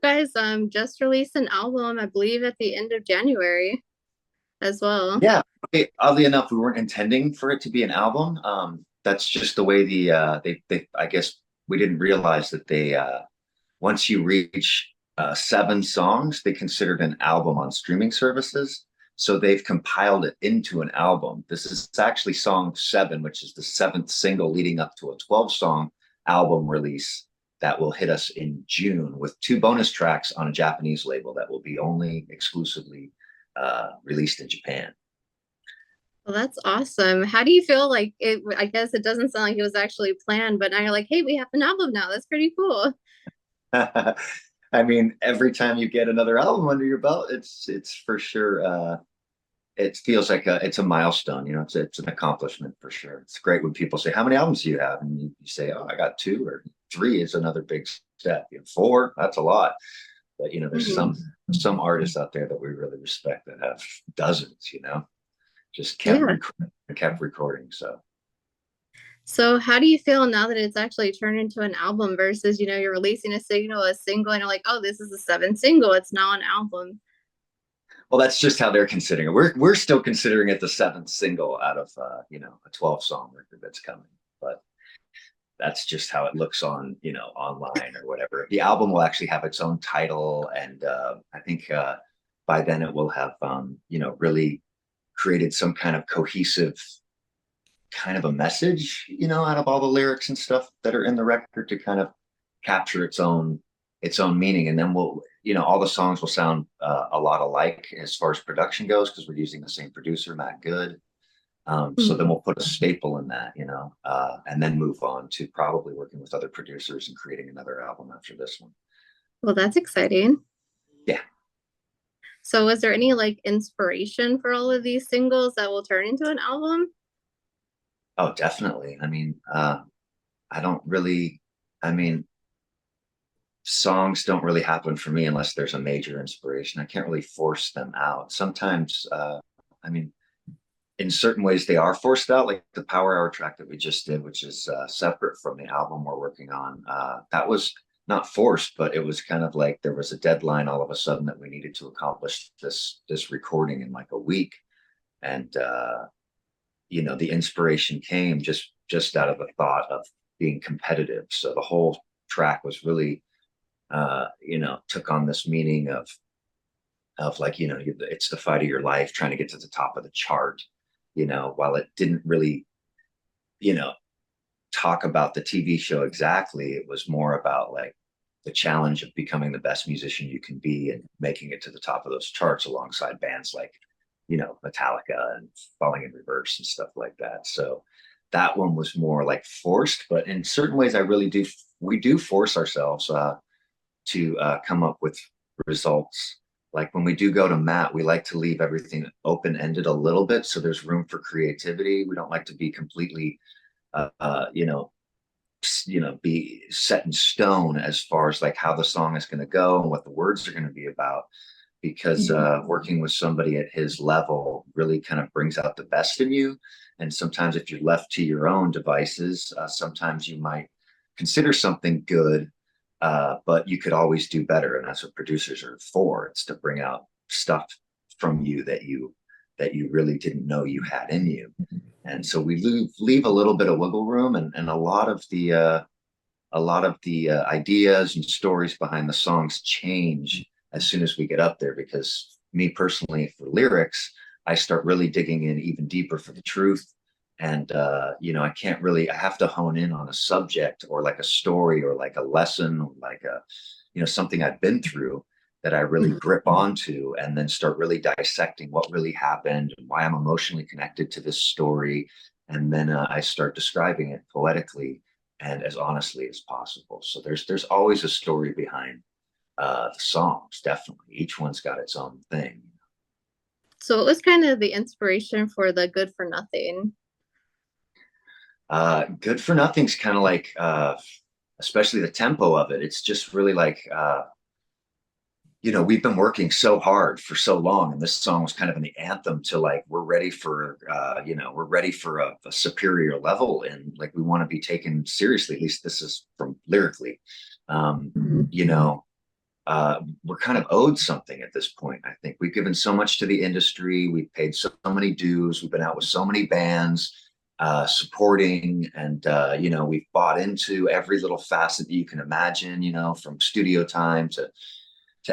you guys just released an album, I believe at the end of January as well. Yeah, okay. Oddly enough, we weren't intending for it to be an album. That's just the way they I guess we didn't realize that they once you reach 7 songs, they considered an album on streaming services. So they've compiled it into an album. This is actually song 7, which is the seventh single leading up to a 12-song album release that will hit us in June with 2 bonus tracks on a Japanese label that will be only exclusively released in Japan. Well, that's awesome. How do you feel like it? I guess it doesn't sound like it was actually planned, but now you're like, hey, we have an album now. That's pretty cool. I mean, every time you get another album under your belt, it's for sure. It feels like it's a milestone. It's an accomplishment for sure. It's great when people say, "How many albums do you have?" And you say, "Oh, I got 2 or 3." Is another big step. 4, that's a lot. But there's Hmm. some artists out there that we really respect that have dozens. Just Yeah. kept recording. So. So how do you feel now that it's actually turned into an album versus, you're releasing a single, and you're like, oh, this is the seventh single. It's now an album. Well, that's just how they're considering it. We're still considering it the seventh single out of a 12-song record that's coming. But that's just how it looks on online or whatever. The album will actually have its own title, and I think by then it will have really created some kind of cohesive kind of a message, out of all the lyrics and stuff that are in the record to kind of capture its own meaning. And then all the songs will sound a lot alike as far as production goes because we're using the same producer, Matt Good. So then Mhm. we'll put a staple in that, and then move on to probably working with other producers and creating another album after this one. Well, that's exciting. Yeah. So was there any like inspiration for all of these singles that will turn into an album? Oh, definitely. I mean, I don't really, I mean, songs don't really happen for me unless there's a major inspiration. I can't really force them out. Sometimes, I mean, in certain ways they are forced out, like the Power Hour track that we just did, which is separate from the album we're working on. That was not forced, but it was kind of like there was a deadline all of a sudden that we needed to accomplish this recording in like a week, and the inspiration came just out of the thought of being competitive. So the whole track was really took on this meaning of like, it's the fight of your life trying to get to the top of the chart, while it didn't really, you know, talk about the TV show exactly. It was more about like the challenge of becoming the best musician you can be and making it to the top of those charts alongside bands like, Metallica and Falling in Reverse and stuff like that. So that one was more like forced, but in certain ways, we do force ourselves to come up with results. Like when we do go to Matt, we like to leave everything open ended a little bit so there's room for creativity. We don't like to be completely, uh, uh, you know, be set in stone as far as like how the song is going to go and what the words are going to be about. Because Mhm. working with somebody at his level really kind of brings out the best in you. And sometimes, if you're left to your own devices, sometimes you might consider something good, but you could always do better. And that's what producers are for. It's to bring out stuff from you that you really didn't know you had in you. And so we leave a little bit of wiggle room, and a lot of the ideas and stories behind the songs change as soon as we get up there. Because me personally, for lyrics, I start really digging in even deeper for the truth. And I have to hone in on a subject or like a story or like a lesson or like something I've been through that I really Mhm. grip onto, and then start really dissecting what really happened and why I'm emotionally connected to this story. And then I start describing it poetically and as honestly as possible. So there's always a story behind the songs. Definitely, each one's got its own thing. So it was kind of the inspiration for the Good for Nothing. Good for Nothing's kind of like, especially the tempo of it. It's just really like, we've been working so hard for so long, and this song was kind of an anthem to like we're ready for a superior level, and like we want to be taken seriously. At least this is from lyrically. Um, Mhm. you know, we're kind of owed something at this point. I think we've given so much to the industry. We've paid so many dues. We've been out with so many bands supporting, and we've bought into every little facet that you can imagine. From studio time to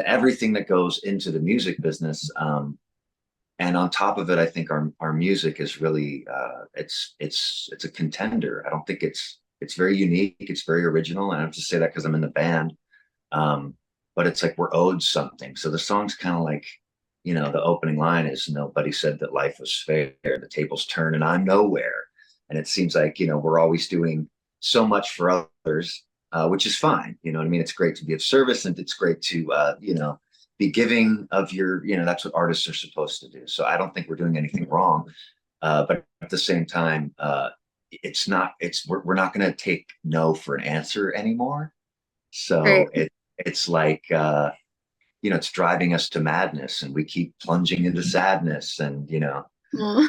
everything that goes into the music business. And on top of it, I think our music is really it's a contender. I don't think it's very unique. It's very original. And I have to say that because I'm in the band. Um, but it's like we're owed something. So the song's kind of like, the opening line is nobody said that life was fair. The tables turn and I'm nowhere. And it seems like, we're always doing so much for others, which is fine. You know what I mean? It's great to be of service and it's great to, be giving of that's what artists are supposed to do. So I don't think we're doing anything wrong. But at the same time, we're not going to take no for an answer anymore. Right. So it's like it's driving us to madness, and we keep plunging into sadness, and Well,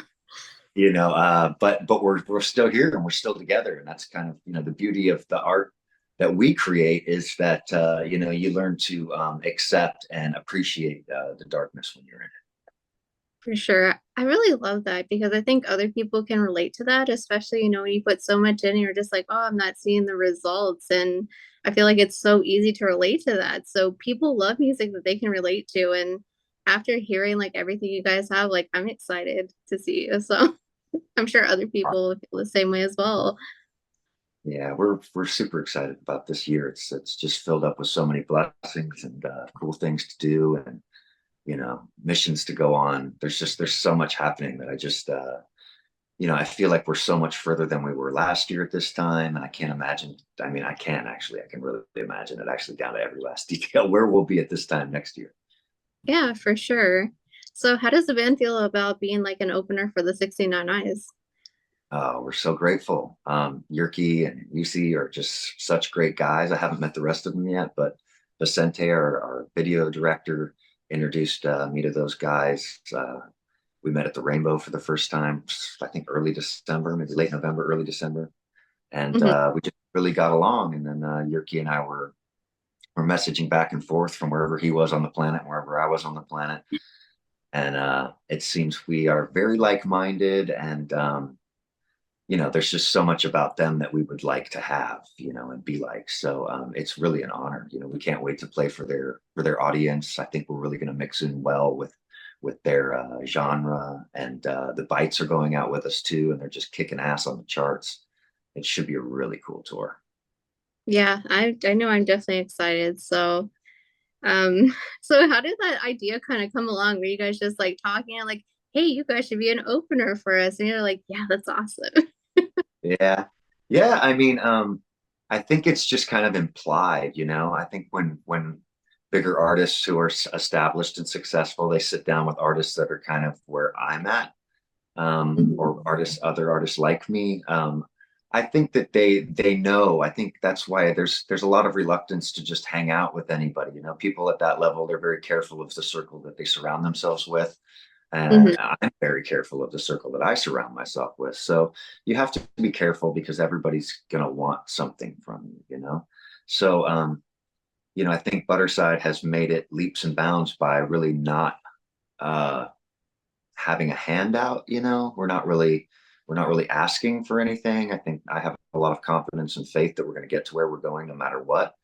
but we're still here and we're still together, and that's kind of the beauty of the art that we create is that you learn to accept and appreciate the darkness when you're in for sure. I really love that because I think other people can relate to that, especially, when you put so much in and you're just like, oh, I'm not seeing the results. And I feel like it's so easy to relate to that. So people love music that they can relate to. And after hearing like everything you guys have, like I'm excited to see you. So I'm sure other it. people feel the same way as well. Yeah, we're super excited about this year. It's just filled up with so many blessings and cool things to do, and missions to go on. There's so much happening that I just I feel like we're so much further than we were last year at this time, and I can't imagine. I mean, I can actually. I can really imagine it actually down to every last detail where we'll be at this time next year. Yeah, for sure. So how does the band feel about being like an opener for the 69 Eyes? We're so grateful. Yerky and UC are just such great guys. I haven't met the rest of them yet, but Vicente, our video director, introduced me to those guys. We met at the Rainbow for the first time, I think early December, maybe late November, early December, and Mhm. we just really got along. And then Yerky and I were messaging back and forth from wherever he was on the planet, wherever I was on the planet, and it seems we are very like-minded, and there's just so much about them that we would like to have, and be like. So it's really an honor. We can't wait to play for their audience. I think we're really going to mix in well with their genre, and the Bites are going out with us too, and they're just kicking ass on the charts. It should be a really cool tour. Yeah, I know I'm definitely excited. So um so how did that idea kind of come along? Were you guys just like talking and like, hey, you guys should be an opener for us? And you're like, yeah, that's awesome. Yeah, yeah. I mean, I think it's just kind of implied. I think when bigger artists who are established and successful, they sit down with artists that are kind of where I'm at, or other artists like me. I think that they know. I think that's why there's a lot of reluctance to just hang out with anybody. People at that level, they're very careful of the circle that they surround themselves with. And Mhm. I'm very careful of the circle that I surround myself with. So you have to be careful because everybody's gonna want something from you. So I think Budderside has made it leaps and bounds by really not uh having a handout. We're not really asking for anything. I think I have a lot of confidence and faith that we're going to get to where we're going no matter what,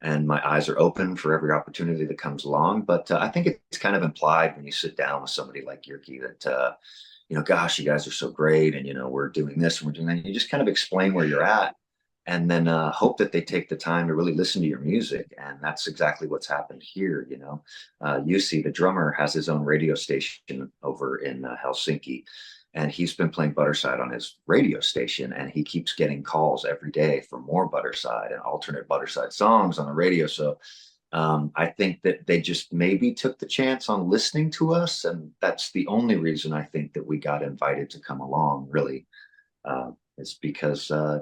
and my eyes are open for every opportunity that comes along. But I think it's kind of implied when you sit down with somebody like Yerky that gosh, you guys are so great, and we're doing this and we're doing that. You just kind of explain where you're at, and then hope that they take the time to really listen to your music, and that's exactly what's happened here. UC, the drummer, has his own radio station over in Helsinki, and he's been playing Butterside on his radio station, and he keeps getting calls every day for more Butterside and alternate Butterside songs on the radio. So I think that they just maybe took the chance on listening to us, and that's the only reason I think that we got invited to come along. Really, is because I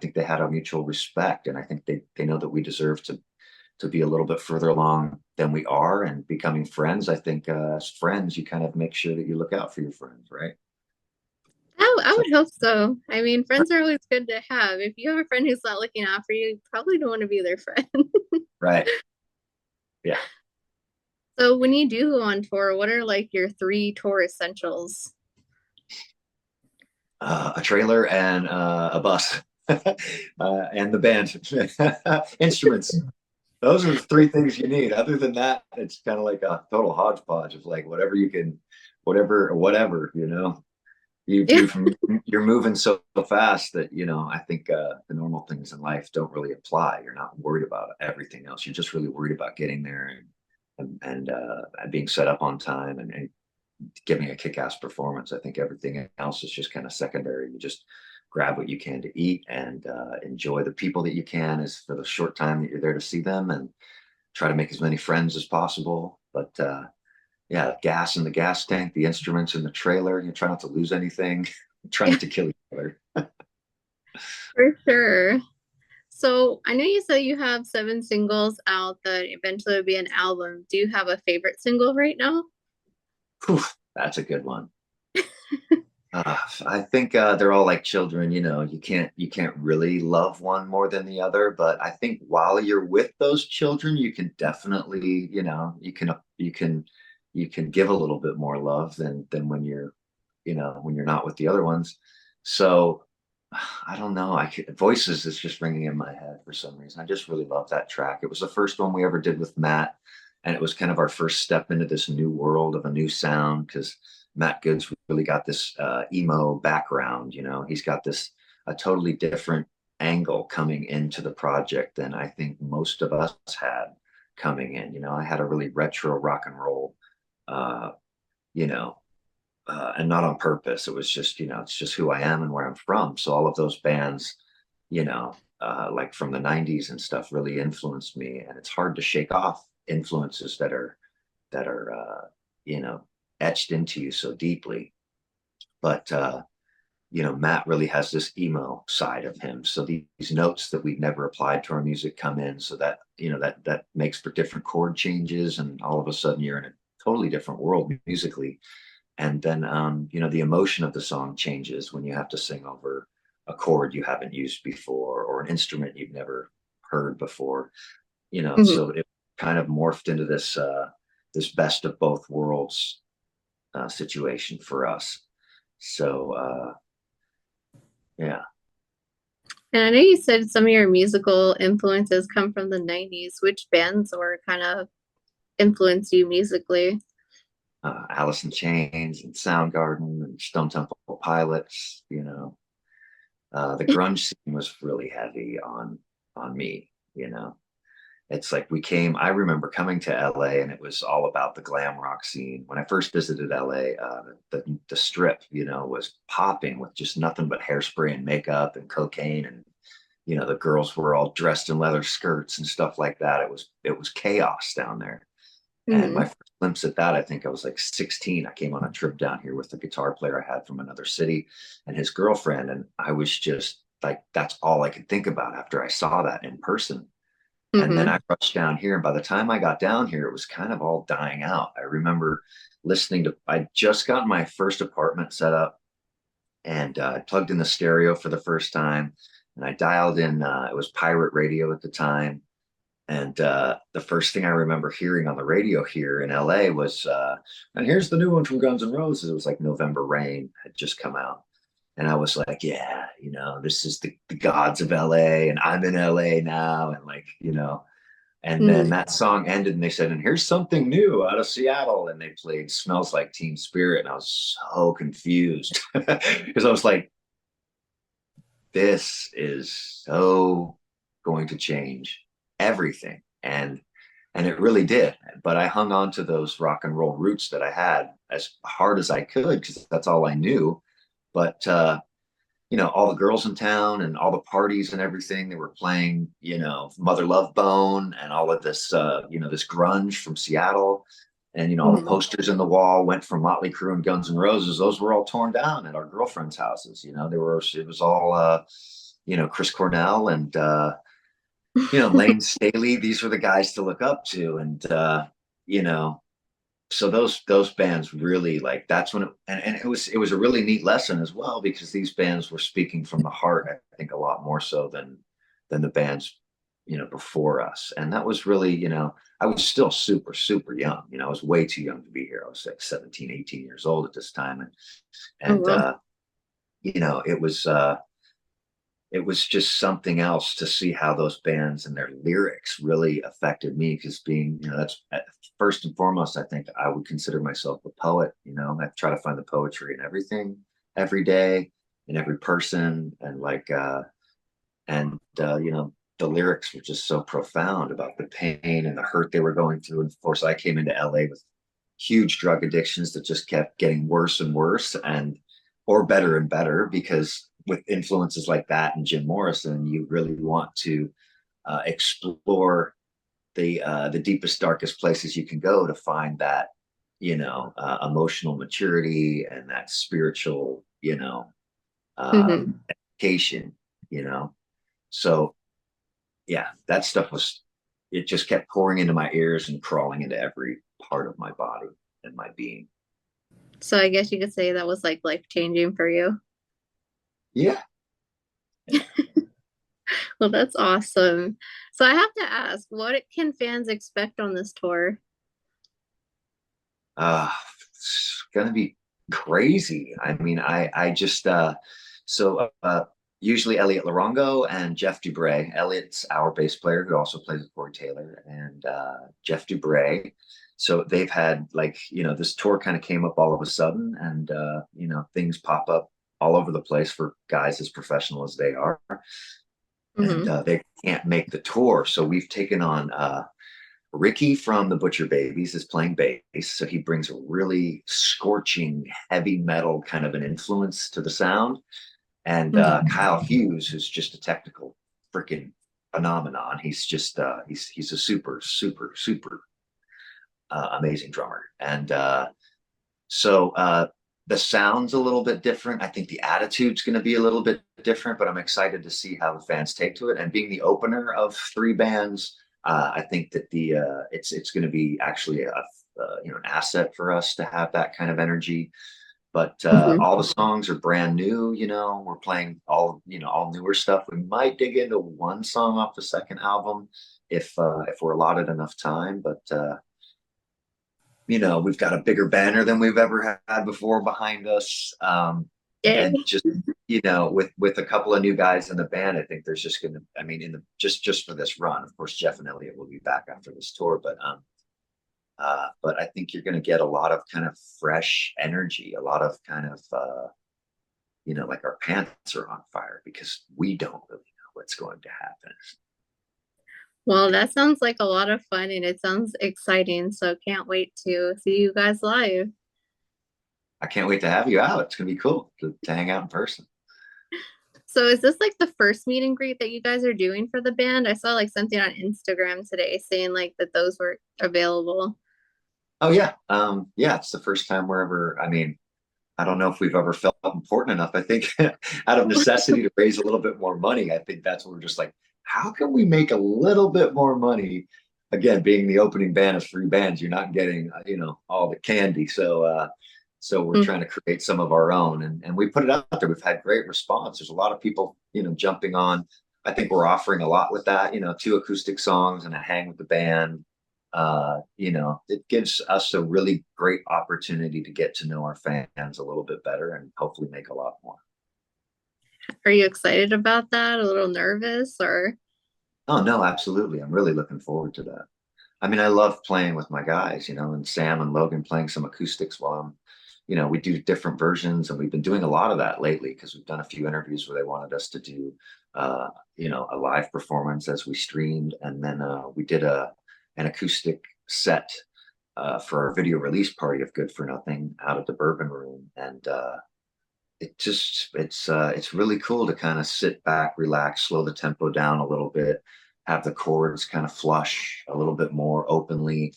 think they had a mutual respect, and I think they know that we deserve to be a little bit further along than we are, and becoming friends. I think as friends, you kind of make sure that you look out for your friends, right? I So would hope so. I mean, friends are always good to have. If you have a friend who's not looking out for you, you probably don't want to be their friend. right, Yeah. So when you do go on tour, what are like your three tour essentials? A trailer and a bus, and the band, instruments. Those are the three things you need. Other than that, it's kind of like a total hodgepodge of like whatever you can, whatever, you know. You Yeah, you you're moving so fast that I think the normal things in life don't really apply. You're not worried about everything else. You're just really worried about getting there and being set up on time and giving a kick-ass performance. I think everything else is just kind of secondary. You just grab what you can to eat and enjoy the people that you can as for the short time that you're there to see them, and try to make as many friends as possible. But yeah, gas in the gas tank, the instruments in the trailer. You try not to lose anything. Try yeah, not to kill each other. for sure. So I know you said you have seven singles out that eventually will be an album. Do you have a favorite single right now? Whew, that's a good one. I think they're all like children. You can't really love one more than the other. But I think while you're with those children, you can definitely, you can give a little bit more love than when you're not with the other ones. So I don't know. Voices is just ringing in my head for some reason. I just really love that track. It was the first one we ever did with Matt, and it was kind of our first step into this new world of a new sound because Matt Goods really got this emo background. He's got this a totally different angle coming into the project than I think most of us had coming in. I had a really retro rock and roll, uh, you know, and not on purpose. It was just, it's just who I am and where I'm from. So all of those bands, like from the '90s and stuff, really influenced me, and it's hard to shake off influences that are you know etched into you so deeply. But Matt really has this emo side of him. So these notes that we've never applied to our music come in, so that that makes for different chord changes, and all of a sudden you're in a totally different world musically. And then the emotion of the song changes when you have to sing over a chord you haven't used before or an instrument you've never heard before. Mhm. So it kind of morphed into this best of both worlds situation for us. So yeah. And I know you said some of your musical influences come from the 90s. Which bands or kind of influenced you musically? Alice in Chains and Soundgarden and Stone Temple Pilots. The grunge scene was really heavy on me. It's like I remember coming to LA, and it was all about the glam rock scene. When I first visited LA, the strip, was popping with just nothing but hairspray and makeup and cocaine. And, the girls were all dressed in leather skirts and stuff like that. It was chaos down there. And my Mhm. first glimpse at that, I think I was like 16. I came on a trip down here with a guitar player I had from another city and his girlfriend. And I was just like, that's all I could think about after I saw that in person. And then Mhm. I rushed down here. And by the time I got down here, it was kind of all dying out. I remember I just got my first apartment set up, and I plugged in the stereo for the first time. And I dialed in, it was pirate radio at the time. And the first thing I remember hearing on the radio here in LA was, and here's the new one from Guns N' Roses. It was like November Rain had just come out. And I was like, yeah, this is the gods of LA, and I'm in LA now. And like, and then Mhm. that song ended, and they said, and here's something new out of Seattle. And they played Smells Like Teen Spirit. And I was so confused because I was like, this is so going to change everything. And it really did. But I hung on to those rock and roll roots that I had as hard as I could because that's all I knew. But all the girls in town and all the parties and everything, they were playing, Mother Love Bone and all of this, this grunge from Seattle. And, all the Mhm. posters in the wall went from Motley Crue and Guns N' Roses. Those were all torn down at our girlfriends' houses. It was all, Chris Cornell and, Lane Staley. These were the guys to look up to. And, you know, so those bands really, like, that's when and it was a really neat lesson as well, because these bands were speaking from the heart, I think, a lot more so than the bands before us. And that was really, I was still super, super young. I was way too young to be here. I was like 17, 18 years old at this time. And, Oh, and, well. uh, you know, it was just something else to see how those bands and their lyrics really affected me because being, that's first and foremost, I think I would consider myself a poet. I try to find the poetry in everything every day, in every person. And the lyrics were just so profound about the pain and the hurt they were going through. And of course, I came into LA with huge drug addictions that just kept getting worse and worse or better and better because with influences like that and Jim Morrison, you really want to explore the deepest, darkest places you can go to find that emotional maturity and that spiritual Hmm. education. You know, so yeah, that stuff it just kept pouring into my ears and crawling into every part of my body and my being. So I guess you could say that was like life changing for you. Yeah. Yeah. Well, that's awesome. So I have to ask, what can fans expect on this tour? Uh, it's gonna be crazy. I mean, I just so usually Elliot Larongo and Jeff Dubray. Elliot's our bass player who also plays with Corey Taylor, and Jeff Dubray. So they've had this tour kind of came up all of a sudden, and things pop up all over the place for guys as professional as they are, and Hmm. they can't make the tour. So we've taken on Ricky from the Butcher Babies is playing bass, so he brings a really scorching heavy metal kind of an influence to the sound. And Hmm. Kyle Hughes, who's just a technical freaking phenomenon. He's just he's a super super super amazing drummer. And so the sound's a little bit different. I think the attitude's going to be a little bit different, but I'm excited to see how the fans take to it. And being the opener of three bands, I think that the it's going to be actually an asset for us to have that kind of energy. But Hmm. all the songs are brand new. We're playing all newer stuff. We might dig into one song off the second album if we're allotted enough time. But we've got a bigger banner than we've ever had before behind us. Yay. And just, with a couple of new guys in the band, I think there's just going to, I mean, in the, just for this run, of course, Jeff and Elliot will be back after this tour, but I think you're going to get a lot of kind of fresh energy, a lot of kind of, like our pants are on fire because we don't really know what's going to happen. Well, that sounds like a lot of fun and it sounds exciting. So can't wait to see you guys live. I can't wait to have you out. It's going to be cool to hang out in person. So is this like the first meet and greet that you guys are doing for the band? I saw like something on Instagram today saying like that those were available. Oh yeah. Yeah, it's the first time we're ever, I mean, I don't know if we've ever felt important enough. I think out of necessity to raise a little bit more money, I think that's what we're just like, how can we make a little bit more money? Again, being the opening band of three bands, you're not getting, all the candy. So we're trying to create some of our own and we put it out there. We've had great response. There's a lot of people, jumping on. I think we're offering a lot with that, two acoustic songs and a hang with the band. It gives us a really great opportunity to get to know our fans a little bit better and hopefully make a lot more. Are you excited about that? A little nervous or? Oh no, absolutely. I'm really looking forward to that. I mean, I love playing with my guys, and Sam and Logan playing some acoustics while we do different versions, and we've been doing a lot of that lately because we've done a few interviews where they wanted us to do, a live performance as we streamed, and then we did an acoustic set for our video release party of Good for Nothing out at the Bourbon Room, and it's really cool to kind of sit back, relax, slow the tempo down a little bit, have the chords kind of flush a little bit more openly,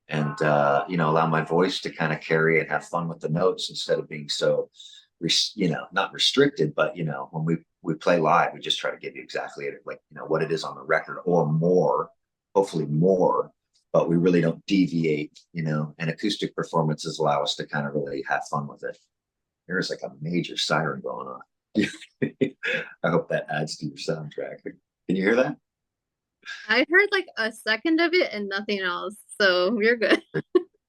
and allow my voice to kind of carry and have fun with the notes instead of being so, not restricted, but when we play live, we just try to give you exactly like what it is on the record or more, hopefully more. But we really don't deviate, and acoustic performances allow us to kind of really have fun with it. There's like a major siren going on. I hope that adds to your soundtrack. Can you hear that? I heard like a second of it and nothing else, so you're good.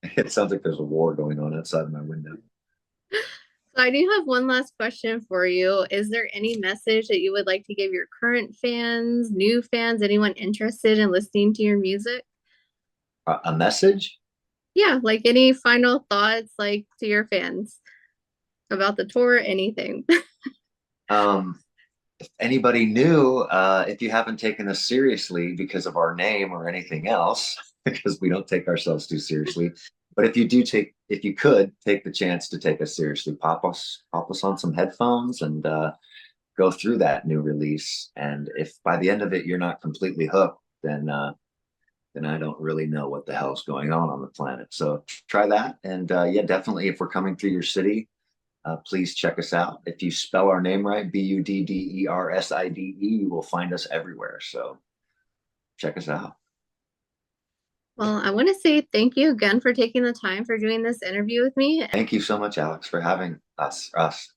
It sounds like there's a war going on outside my window. So I do have one last question for you. Is there any message that you would like to give your current fans, new fans, anyone interested in listening to your music? A message? Yeah, like any final thoughts like to your fans about the tour, anything. Um, if anybody new, if you haven't taken us seriously because of our name or anything else, because we don't take ourselves too seriously, but if you could take the chance to take us seriously, pop us on some headphones and go through that new release. And if by the end of it you're not completely hooked, then I don't really know what the hell's going on the planet. So try that, and yeah, definitely if we're coming through your city, please check us out. If you spell our name right, Budderside, you will find us everywhere. So check us out. Well, I want to say thank you again for taking the time for doing this interview with me. Thank you so much, Alex, for having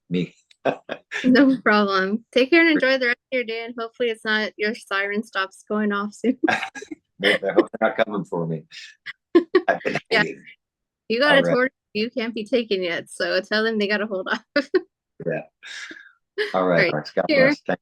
me. No problem. Take care and enjoy the rest of your day, and hopefully it's not your siren stops going off soon. I hope they're not coming for me. I've been Yeah, hanging. you got All a right. tour you can't be taken yet, so tell them they got to hold off. Yeah. All All right, right, Alex. God here. bless. Thank